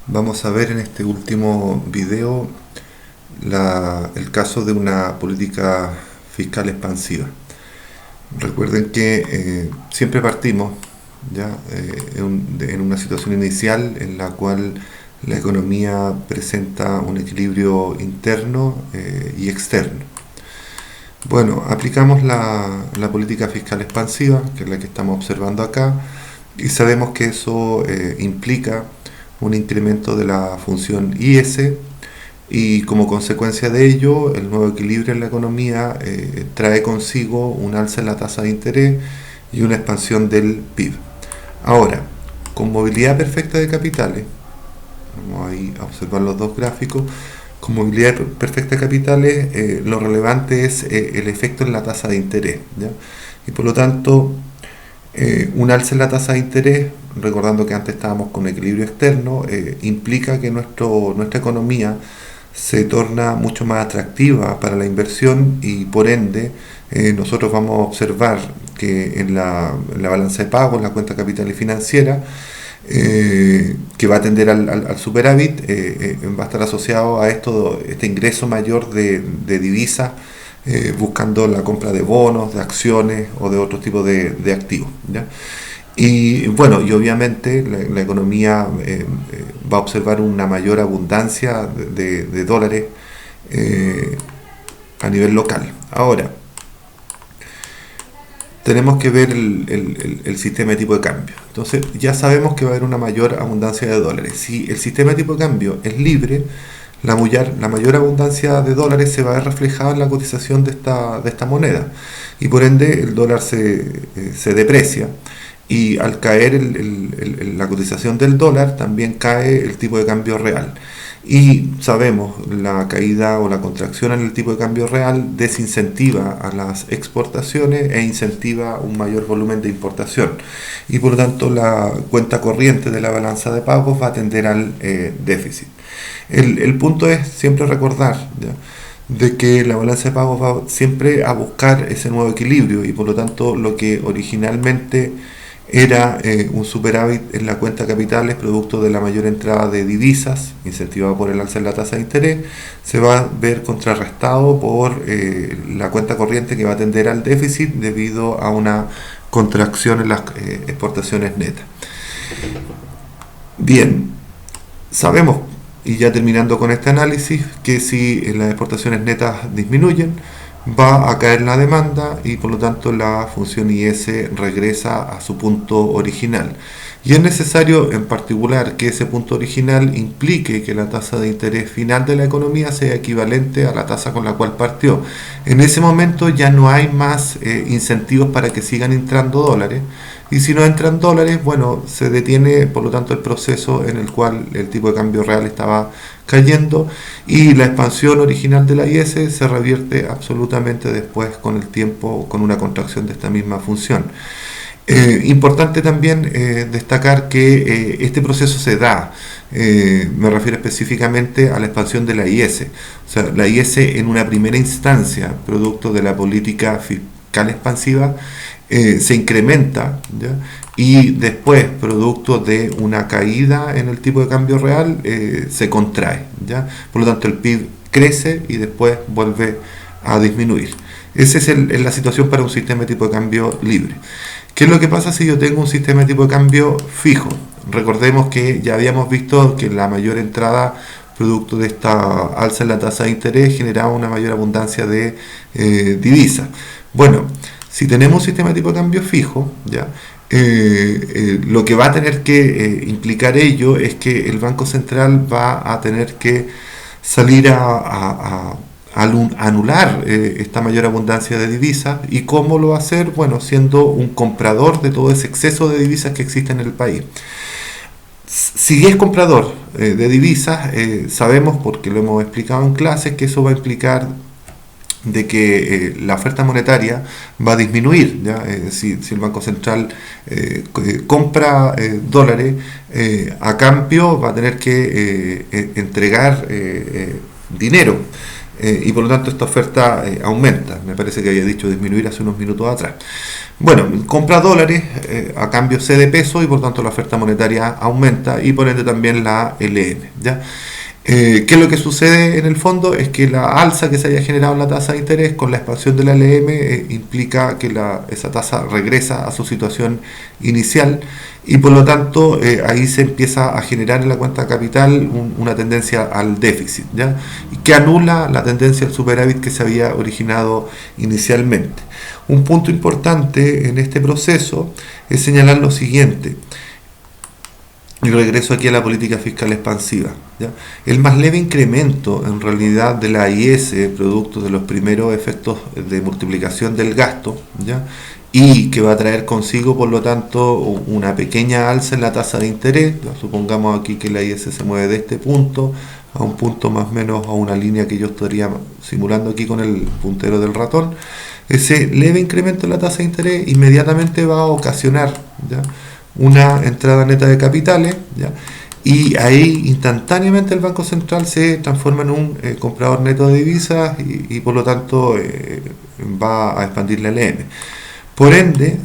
Vamos a ver en este último video el caso de una política fiscal expansiva. Recuerden que siempre partimos en una situación inicial en la cual la economía presenta un equilibrio interno y externo. Bueno, aplicamos la política fiscal expansiva, que es la que estamos observando acá, y sabemos que eso implica un incremento de la función IS, y como consecuencia de ello el nuevo equilibrio en la economía trae consigo un alza en la tasa de interés y una expansión del PIB. Ahora, con movilidad perfecta de capitales, vamos ahí a observar los dos gráficos, con movilidad perfecta de capitales lo relevante es el efecto en la tasa de interés, ¿ya? Y por lo tanto un alza en la tasa de interés, recordando que antes estábamos con equilibrio externo, implica que nuestra economía se torna mucho más atractiva para la inversión y por ende nosotros vamos a observar que en la balanza de pagos, la cuenta capital y financiera, que va a tender al superávit, va a estar asociado a este ingreso mayor de divisas, buscando la compra de bonos, de acciones o de otro tipo de activos, ¿ya? Y bueno, y obviamente la economía va a observar una mayor abundancia de dólares a nivel local. Ahora, tenemos que ver el sistema de tipo de cambio. Entonces, ya sabemos que va a haber una mayor abundancia de dólares. Si el sistema de tipo de cambio es libre, la mayor abundancia de dólares se va a ver reflejada en la cotización de esta moneda. Y por ende, el dólar se deprecia. Y al caer la cotización del dólar, también cae el tipo de cambio real. Y sabemos, la caída o la contracción en el tipo de cambio real desincentiva a las exportaciones e incentiva un mayor volumen de importación. Y por lo tanto, la cuenta corriente de la balanza de pagos va a tender al déficit. El punto es siempre recordar, ¿ya?, de que la balanza de pagos va siempre a buscar ese nuevo equilibrio y por lo tanto lo que originalmente era un superávit en la cuenta capitales producto de la mayor entrada de divisas incentivada por el alza en la tasa de interés, se va a ver contrarrestado por la cuenta corriente que va a tender al déficit debido a una contracción en las exportaciones netas. Bien, sabemos, y ya terminando con este análisis, que si las exportaciones netas disminuyen, va a caer la demanda y por lo tanto la función IS regresa a su punto original. Y es necesario en particular que ese punto original implique que la tasa de interés final de la economía sea equivalente a la tasa con la cual partió. En ese momento ya no hay más incentivos para que sigan entrando dólares. Y si no entran dólares, bueno, se detiene por lo tanto el proceso en el cual el tipo de cambio real estaba cayendo y la expansión original de la IS se revierte absolutamente después con el tiempo con una contracción de esta misma función. Importante también destacar que este proceso se da, me refiero específicamente a la expansión de la IS. O sea, la IS en una primera instancia, producto de la política fiscal expansiva, se incrementa, ¿ya?, y después, producto de una caída en el tipo de cambio real, se contrae, ¿ya? Por lo tanto, el PIB crece y después vuelve a disminuir. Esa es la situación para un sistema de tipo de cambio libre. ¿Qué es lo que pasa si yo tengo un sistema de tipo de cambio fijo? Recordemos que ya habíamos visto que la mayor entrada producto de esta alza en la tasa de interés generaba una mayor abundancia de divisas. Bueno, si tenemos un sistema de tipo de cambio fijo, ¿ya?, lo que va a tener que implicar ello es que el Banco Central va a tener que salir a anular esta mayor abundancia de divisas. ¿Y cómo lo va a hacer? Bueno, siendo un comprador de todo ese exceso de divisas que existe en el país. Si es comprador de divisas, sabemos, porque lo hemos explicado en clases, que eso va a implicar de que la oferta monetaria va a disminuir, ¿ya? Si el Banco Central compra dólares, a cambio va a tener que entregar dinero. y por lo tanto esta oferta aumenta. Me parece que había dicho disminuir hace unos minutos atrás. Bueno, compra dólares, a cambio cede peso y por lo tanto la oferta monetaria aumenta y por ende también la LM, ¿ya? ¿Qué es lo que sucede en el fondo? Es que la alza que se haya generado en la tasa de interés con la expansión de la LM implica que esa tasa regresa a su situación inicial y por lo tanto ahí se empieza a generar en la cuenta capital una tendencia al déficit, ¿ya? Y que anula la tendencia al superávit que se había originado inicialmente. Un punto importante en este proceso es señalar lo siguiente. Y regreso aquí a la política fiscal expansiva, ¿ya? El más leve incremento en realidad de la IS, producto de los primeros efectos de multiplicación del gasto, ¿ya? Y que va a traer consigo, por lo tanto, una pequeña alza en la tasa de interés. ¿Ya? Supongamos aquí que la IS se mueve de este punto a un punto más o menos a una línea que yo estaría simulando aquí con el puntero del ratón. Ese leve incremento en la tasa de interés inmediatamente va a ocasionar, ¿ya?, una entrada neta de capitales, ¿ya? Y ahí instantáneamente el Banco Central se transforma en un comprador neto de divisas y por lo tanto va a expandir la LM. Por ende,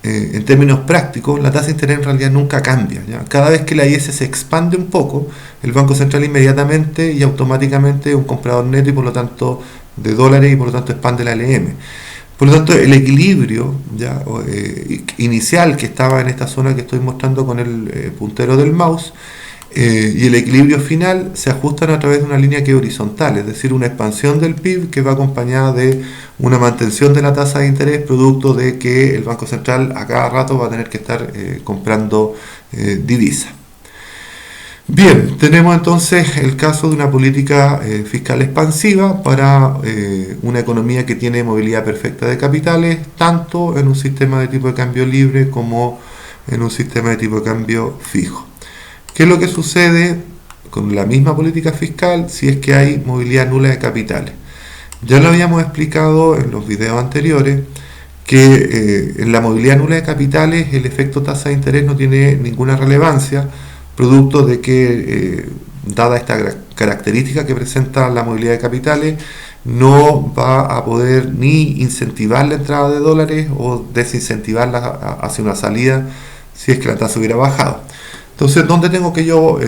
en términos prácticos, la tasa de interés en realidad nunca cambia, ¿ya? Cada vez que la IS se expande un poco, el Banco Central inmediatamente y automáticamente es un comprador neto y por lo tanto de dólares y por lo tanto expande la LM. Por lo tanto, el equilibrio ya inicial que estaba en esta zona que estoy mostrando con el puntero del mouse y el equilibrio final se ajustan a través de una línea que es horizontal, es decir, una expansión del PIB que va acompañada de una mantención de la tasa de interés producto de que el Banco Central a cada rato va a tener que estar comprando divisas. Bien, tenemos entonces el caso de una política fiscal expansiva para una economía que tiene movilidad perfecta de capitales, tanto en un sistema de tipo de cambio libre como en un sistema de tipo de cambio fijo. ¿Qué es lo que sucede con la misma política fiscal si es que hay movilidad nula de capitales? Ya lo habíamos explicado en los videos anteriores que en la movilidad nula de capitales el efecto tasa de interés no tiene ninguna relevancia, producto de que, dada esta característica que presenta la movilidad de capitales, no va a poder ni incentivar la entrada de dólares o desincentivarla hacia una salida si es que la tasa hubiera bajado. Entonces, ¿dónde tengo que yo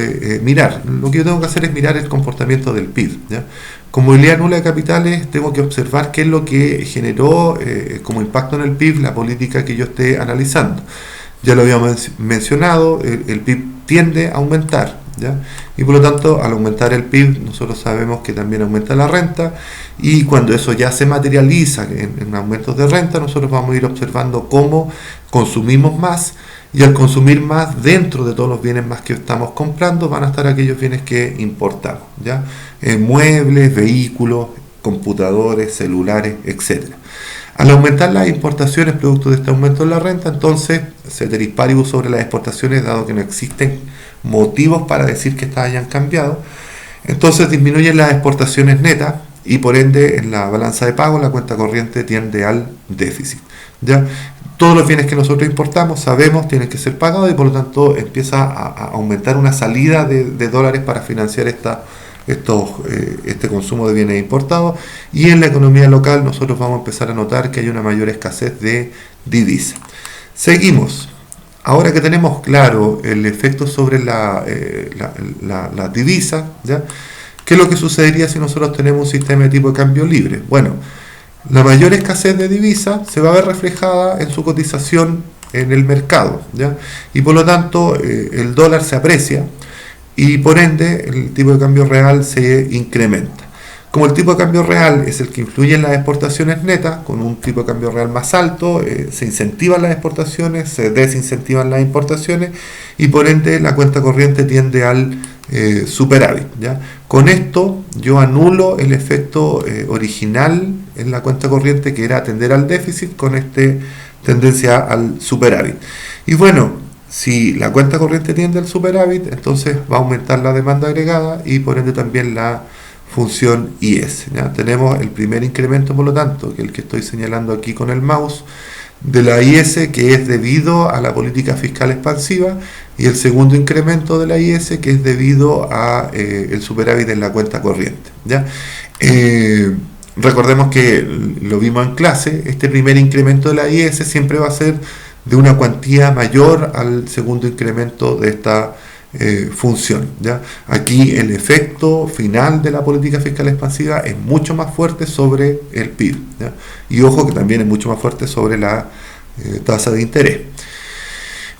mirar? Lo que yo tengo que hacer es mirar el comportamiento del PIB, ¿ya? Con movilidad nula de capitales tengo que observar qué es lo que generó como impacto en el PIB la política que yo esté analizando. Ya lo habíamos mencionado, el PIB tiende a aumentar, ¿ya? Y por lo tanto, al aumentar el PIB, nosotros sabemos que también aumenta la renta, y cuando eso ya se materializa en aumentos de renta, nosotros vamos a ir observando cómo consumimos más, y al consumir más, dentro de todos los bienes más que estamos comprando, van a estar aquellos bienes que importamos, ¿ya? Muebles, vehículos, computadores, celulares, etcétera. Al aumentar las importaciones producto de este aumento en la renta, entonces, ceteris paribus sobre las exportaciones, dado que no existen motivos para decir que estas hayan cambiado, entonces disminuyen las exportaciones netas y por ende en la balanza de pago la cuenta corriente tiende al déficit, ¿ya? Todos los bienes que nosotros importamos, sabemos, tienen que ser pagados y por lo tanto empieza a aumentar una salida de dólares para financiar este consumo de bienes importados, y en la economía local nosotros vamos a empezar a notar que hay una mayor escasez de divisas. Seguimos. Ahora que tenemos claro el efecto sobre la divisa, ¿ya? ¿Qué es lo que sucedería si nosotros tenemos un sistema de tipo de cambio libre? Bueno, la mayor escasez de divisa se va a ver reflejada en su cotización en el mercado, ¿ya? Y por lo tanto el dólar se aprecia y por ende el tipo de cambio real se incrementa. Como el tipo de cambio real es el que influye en las exportaciones netas, con un tipo de cambio real más alto, se incentivan las exportaciones, se desincentivan las importaciones y por ende la cuenta corriente tiende al superávit, ¿ya? Con esto yo anulo el efecto original en la cuenta corriente, que era tender al déficit, con tendencia al superávit. Y bueno, si la cuenta corriente tiende al superávit, entonces va a aumentar la demanda agregada y por ende también la función IS, ¿ya? Tenemos el primer incremento, por lo tanto, que es el que estoy señalando aquí con el mouse, de la IS, que es debido a la política fiscal expansiva, y el segundo incremento de la IS, que es debido a el superávit en la cuenta corriente, ¿ya? Eh, Recordemos que lo vimos en clase, este primer incremento de la IS siempre va a ser de una cuantía mayor al segundo incremento de esta función. ¿Ya? Aquí el efecto final de la política fiscal expansiva es mucho más fuerte sobre el PIB. ¿Ya? Y ojo que también es mucho más fuerte sobre la tasa de interés.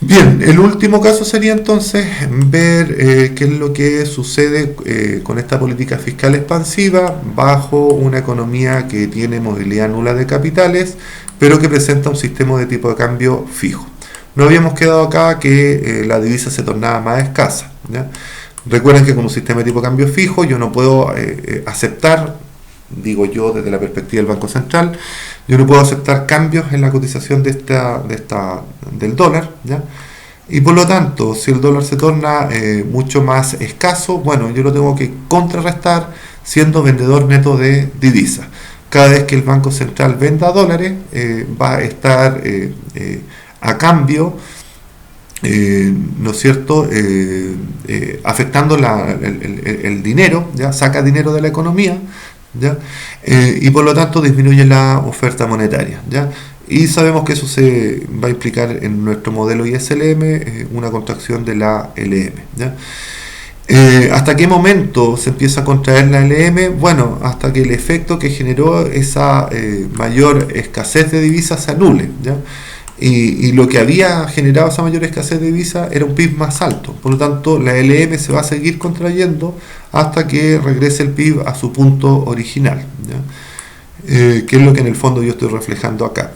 Bien, el último caso sería entonces ver qué es lo que sucede con esta política fiscal expansiva bajo una economía que tiene movilidad nula de capitales, pero que presenta un sistema de tipo de cambio fijo. No habíamos quedado acá que la divisa se tornaba más escasa. ¿Ya? Recuerden que con un sistema de tipo de cambio fijo yo no puedo aceptar, digo yo desde la perspectiva del Banco Central, yo no puedo aceptar cambios en la cotización del dólar, ¿ya? Y por lo tanto, si el dólar se torna mucho más escaso, bueno, yo lo tengo que contrarrestar siendo vendedor neto de divisas. Cada vez que el Banco Central venda dólares, va a estar a cambio, ¿no es cierto?, afectando el dinero, ¿ya? Saca dinero de la economía, ¿ya? Y por lo tanto disminuye la oferta monetaria, ¿ya? Y sabemos que eso se va a implicar en nuestro modelo ISLM una contracción de la LM, ¿ya? ¿Hasta qué momento se empieza a contraer la LM? Bueno, hasta que el efecto que generó esa mayor escasez de divisas se anule, ¿ya? Y lo que había generado esa mayor escasez de divisas era un PIB más alto. Por lo tanto, la LM se va a seguir contrayendo hasta que regrese el PIB a su punto original, ¿ya? Que es lo que en el fondo yo estoy reflejando acá.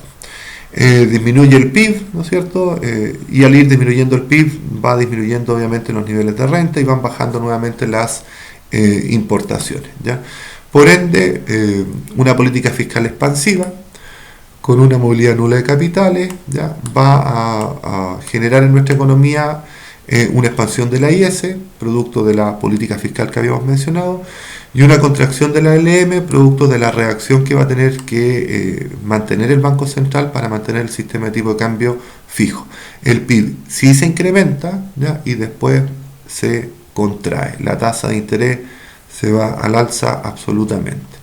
Disminuye el PIB, ¿no es cierto? Y al ir disminuyendo el PIB va disminuyendo obviamente los niveles de renta y van bajando nuevamente las importaciones, ¿ya? Por ende, una política fiscal expansiva con una movilidad nula de capitales, ¿ya? Va a generar en nuestra economía una expansión de la IS, producto de la política fiscal que habíamos mencionado, y una contracción de la LM, producto de la reacción que va a tener que mantener el Banco Central para mantener el sistema de tipo de cambio fijo. El PIB sí se incrementa, ¿ya? Y después se contrae. La tasa de interés se va al alza absolutamente.